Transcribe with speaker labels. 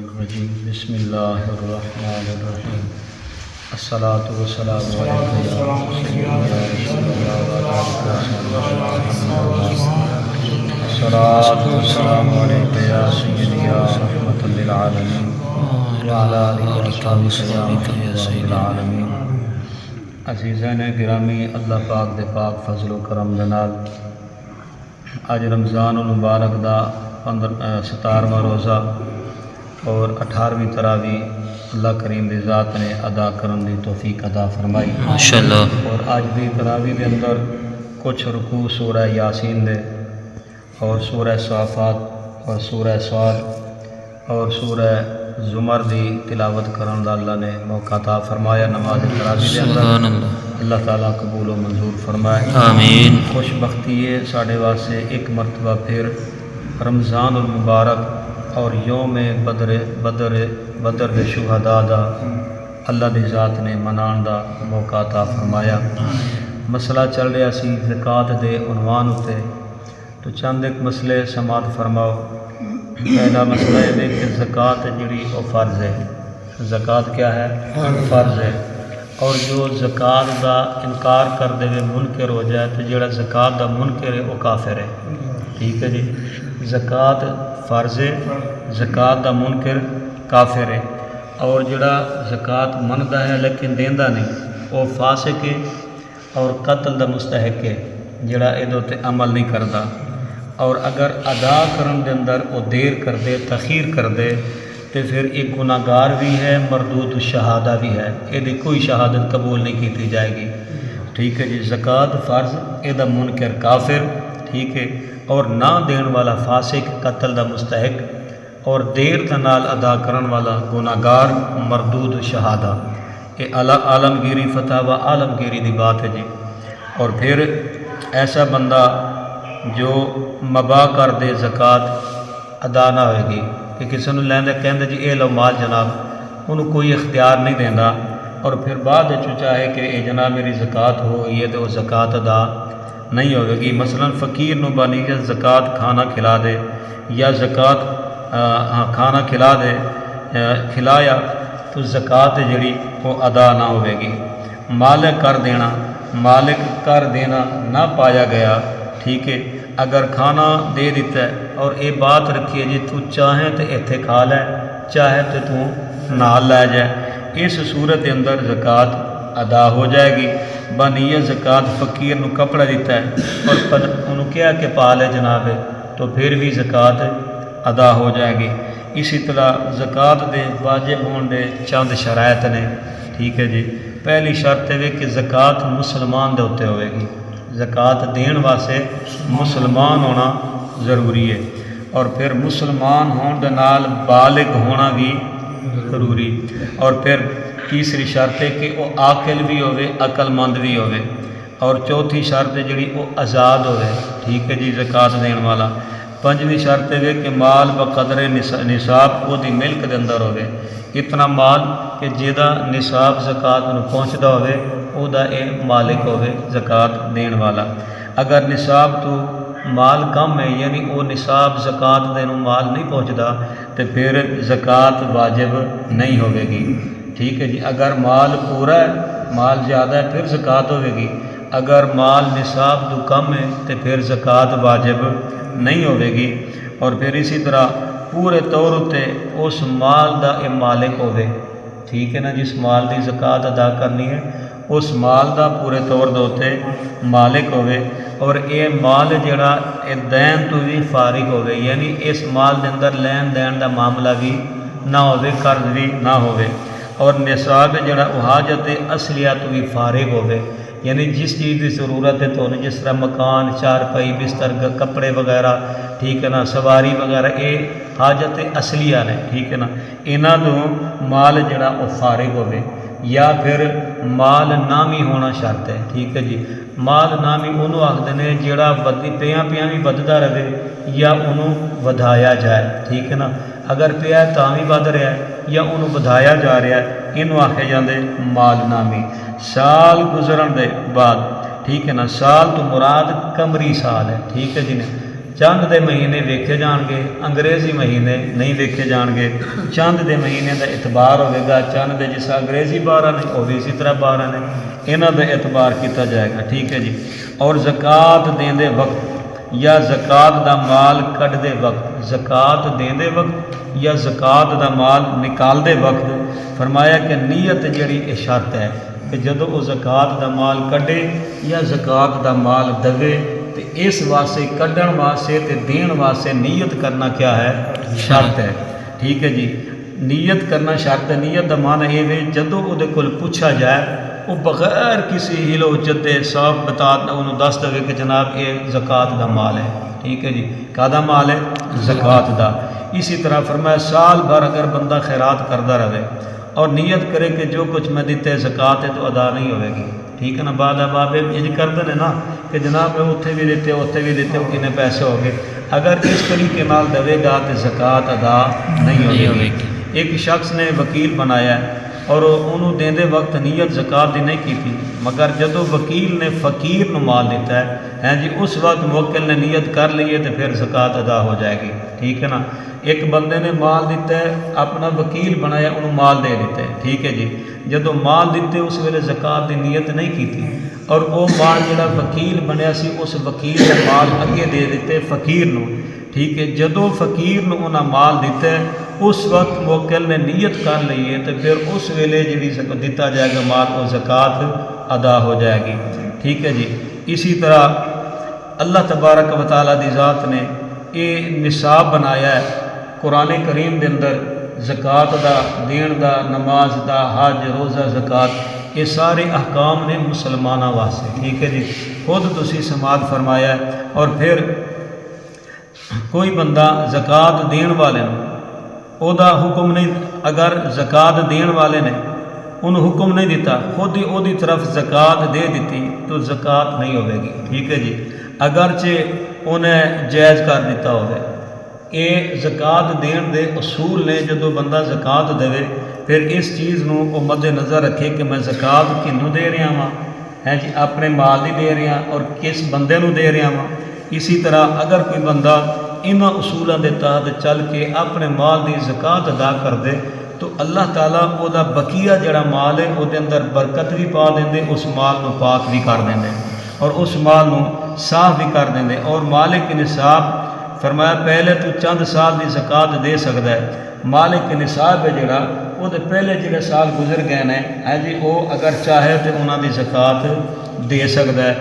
Speaker 1: الرجیم بسم اللہ الرحمن الرحیم الصلاۃ والسلام علیک یا سیدی یا رسول اللہ الصلاۃ والسلام علیک یا سیدی یا رحمۃ للعالمین وعلی آلہ وصحبہ یا رحمۃ للعالمین۔ عزیزان گرامی، اللہ پاک دے پاک فضل و کرم دے نال اج رمضان المبارک دا 17واں روزہ اور 18ویں تراویح اللہ کریم دی ذات نے ادا کرن دی توفیق عطا فرمائی
Speaker 2: ماشاءاللہ۔
Speaker 1: اور اج دی تراویح دے اندر کچھ رکوع سورہ یاسین دے اور سورہ صافات اور سورہ صاد اور سورہ زمر دی تلاوت کرن دا اللہ نے موقع عطا فرمایا نماز تراویح دے اندر۔
Speaker 2: سبحان اللہ،
Speaker 1: اللہ تعالیٰ قبول و منظور فرمائے،
Speaker 2: آمین۔
Speaker 1: خوش بختی ہے ساڈے واسطے ایک مرتبہ پھر رمضان المبارک اور یوم بدر دے شہداء دا اللہ دی ذات نے منان دا موقع عطا فرمایا۔ مسئلہ چل رہا سی زکوٰۃ دے عنوان اتے، تو چند ایک مسئلے سماعت فرماؤ۔ پہلا مسئلہ یہ ہے کہ زکوٰۃ جڑی وہ فرض ہے۔ زکوٰۃ کیا ہے؟ فرض ہے۔ اور جو زکوٰۃ دا انکار کر دے منکر ہو جائے تو جڑا زکوٰۃ دا منکر ہے وہ کافر ہے۔ ٹھیک ہے جی، زکوٰۃ فرض ہے، زکوٰۃ دا منکر کافر ہے، اور جڑا زکوٰۃ منگدا ہے لیکن دیندا نہیں وہ فاسق ہے اور قتل دا مستحق ہے، جڑا یہ تے عمل نہیں کردا۔ اور اگر ادا کرن دے اندر وہ دیر کر دے، تاخیر کر دے، تو پھر ایک گناہ گار بھی ہے، مردود الشہادہ بھی ہے، یہ کوئی شہادت قبول نہیں کی جائے گی۔ ٹھیک ہے جی، زکوٰۃ فرض، یہ منکر کافر، ٹھیک ہے، اور نہ دین والا فاسق، قتل دا مستحق، اور دیر دے نال ادا کرن والا گناہ گار، مردود الشہادہ۔ یہ عالمگیری فتح و عالمگیری دی بات ہے جی۔ اور پھر ایسا بندہ جو مباح کر دے زکوٰۃ ادا نہ ہوئے گی، کہ کسی نے لیندے کہندے جی اے لو مال جناب، انہوں کوئی اختیار نہیں دیندا، اور پھر بعد چاہے کہ اے جناب میری زکوٰۃ ہو یہ تو زکوٰۃ ادا نہیں ہوئے گی۔ مثلا فقیر نو بانیت زکوٰۃ کھانا کھلا دے، یا زکوٰۃ کھانا کھلا دے، کھلایا تو زکوٰۃ جڑی وہ ادا نہ ہوئے گی۔ مالک کر دینا نہ پایا گیا، ٹھیک ہے، اگر کھانا دے دیتا ہے اور یہ بات رکھیے جی تو چاہے تو ایتھے کھا لے، چاہے تو نال لے جائے، اس صورت کے اندر زکوٰۃ ادا ہو جائے گی۔ بانیت زکوٰۃ فقیر نو کپڑا دیتا ہے اور انہوں کیا کہ پا لے جناب، تو پھر بھی زکوٰۃ ادا ہو جائے گی۔ اسی طرح زکوٰۃ دے واجب ہون دے چند شرائط نے، ٹھیک ہے جی۔ پہلی شرط ہے کہ زکوٰۃ مسلمان دے ہوتے ہوئے گی، زکوٰۃ دین واسطے مسلمان ہونا ضروری ہے، اور پھر مسلمان ہون دے نال بالغ ہونا بھی ضروری، اور پھر تیسری شرط ہے کہ وہ عاقل بھی ہوئے، عقل مند بھی ہوئے، اور چوتھی شرط ہے جڑی وہ آزاد ہوئے، ٹھیک ہے جی، زکوٰۃ دین والا۔ پنجویں شرط ہے کہ مال بقدر نصاب وہ دی ملک دے اندر ہوئے، اتنا مال کہ جہاں نصاب زکوٰۃ نو پہنچدا ہوئے او دا اے مالک ہوئے زکوٰۃ دین والا۔ اگر نصاب تو مال کم ہے، یعنی وہ نصاب زکوٰۃ دے نو مال نہیں پہنچدا، تو پھر زکوٰۃ واجب نہیں ہوئے گی، ٹھیک ہے جی۔ اگر مال پورا ہے، مال زیادہ ہے، پھر زکوٰۃ ہوئے گی۔ اگر مال نصاب تو کم ہے تو پھر زکوٰۃ واجب نہیں ہوئے گی۔ اور پھر اسی طرح پورے طور تے اس مال دا اے مالک ہوئے، ٹھیک ہے نا، جس مال دی زکوٰۃ ادا کرنی ہے اس مال دا پورے طور دے مالک ہوئے، اور اے مال جڑا اے دین تو بھی فارغ ہوئے، یعنی اس مال دے اندر لین دین دا معاملہ بھی نہ ہوئے، قرض بھی نہ ہوئے، اور نصاب جڑا وہ حاجت اصلیہ تو بھی فارغ ہوئے، یعنی جس چیز کی ضرورت ہے تو جس طرح مکان، چارپائی، بستر، کپڑے وغیرہ، ٹھیک ہے نا، سواری وغیرہ، یہ حاجت اصلیہ نے، ٹھیک ہے نا، انہاں تو مال جڑا وہ فارغ ہوئے، یا پھر مال نامی ہونا شرط ہے، ٹھیک ہے جی۔ مال نامی انہوں آخدے نے جڑا پیاں بھی بددا رہے یا انہوں ودھایا جائے، ٹھیک ہے نا، اگر پیا تاں بھی ود رہا ہے یا انہوں ودھایا جا رہا ہے، انہوں آکھے جاندے مال نامی۔ سال گزرن دے بعد، ٹھیک ہے نا، سال تو مراد قمری سال ہے، ٹھیک ہے جی نے، چند دے مہینے ویکھے جان گے، انگریزی مہینے نہیں ویکھے جان گے۔ چند دے مہینے دا اعتبار ہوئے گا، چند دے جس انگریزی 12 نے وہ بھی اسی طرح 12 نے، انہاں دا اعتبار کیتا جائے گا، ٹھیک ہے جی۔ اور زکوٰۃ دیندے وقت یا زکوٰۃ دا مال کڈھدے وقت، زکوٰۃ دیندے وقت یا زکوٰۃ دا مال نکالدے وقت فرمایا کہ نیت جڑی یہ شرط ہے کہ جدوں وہ زکوٰۃ دا مال کڈے یا زکوٰۃ دا مال دے تو اس واسطے کڈن واسطے تے دین واسطے نیت کرنا کیا ہے؟ شرط ہے، ٹھیک ہے جی۔ نیت کرنا شرط ہے۔ نیت دا معنی یہ ہے جدوں وہ کول پوچھا جائے وہ بغیر کسی ہیلو جتے صاف بتا انہوں دس دے کہ جناب یہ زکوٰۃ دا مال ہے، ٹھیک ہے جی۔ کادا مال ہے؟ زکوٰۃ دا۔ اسی طرح فرمایا سال بھر اگر بندہ خیرات کرتا رہے اور نیت کرے کہ جو کچھ میں دیتے زکوٰۃ ہے تو ادا نہیں ہوئے گی، ٹھیک ہے نا۔ بعد بابے یہ کرتے ہیں نا کہ جناب میں اتنے بھی دیتے اتنے بھی دیتے وہ کتنے پیسے ہو گئے، اگر اس طریقے نال دے گا تو زکوٰۃ ادا نہیں ہوئے گی۔ ایک شخص نے وکیل بنایا اور انہوں دیندے وقت نیت زکوٰۃ دی نہیں کی تھی، مگر جدو وکیل نے فقیر نو مال دیتا ہے جی اس وقت موکل نے نیت کر لیے تو پھر زکوٰۃ ادا ہو جائے گی، ٹھیک ہے نا۔ ایک بندے نے مال دیتا ہے، اپنا وکیل بنایا انہوں مال دے دیتا ہے، ٹھیک ہے جی۔ جدو مال دیتے اس ویلے زکوٰۃ دی نیت نہیں کی تھی اور وہ مال جڑا وکیل بنیا سی اس وکیل نے مال اگے دے دیتے فقیر نو، ٹھیک ہے۔ جدو فقیر نو انہاں مال دیتا ہے اس وقت موکل نے نیت کر لئیے تو پھر اس ویلے جی دیتا جائے گا مال وہ زکوٰۃ ادا ہو جائے گی، ٹھیک ہے جی۔ اسی طرح اللہ تبارک و تعالیٰ دی ذات نے یہ نصاب بنایا ہے قرآن کریم دے اندر، زکوٰۃ دا دین دا، نماز دا، حج، روزہ، زکوٰۃ، یہ سارے احکام نے مسلمانوں واسطے، ٹھیک ہے جی۔ خود تسی سماعت فرمایا ہے۔ اور پھر کوئی بندہ زکوٰۃ دین والے او دا حکم نہیں، اگر زکوٰۃ دین والے نے انہوں حکم نہیں دیتا خود ہی او دی طرف زکوٰۃ دے دیتی تو زکوٰۃ نہیں ہوئے گی، ٹھیک ہے جی۔ اگرچہ انہیں جائز کر دیتا ہوئے، یہ زکوٰۃ دین دے اصول نے۔ جدو بندہ زکوٰۃ دے پھر اس چیز نو وہ مد نظر رکھے کہ میں زکوٰۃ کنوں دے رہا ہاں جی، اپنے مال دی دے رہا اور کس بندے نو دے رہا ہاں۔ اسی طرح اگر کوئی بندہ انہاں اصولوں کے تحت چل کے اپنے مال دی زکوٰۃ ادا کر دے تو اللہ تعالیٰ وہ دا بقیہ جڑا مال ہے وہ دے اندر برکت بھی پا دیں، اس مال نو پاک بھی کر دیں اور اس مال نو صاف بھی کر دیں۔ اور مالک نصاب فرمایا پہلے تو چند سال دی زکوٰۃ دے سکتا ہے، مالک نصاب ہے جڑا وہ دے پہلے جڑے سال گزر گئے ہیں جی وہ اگر چاہے تو انہاں دی زکوٰۃ دے سکتا ہے۔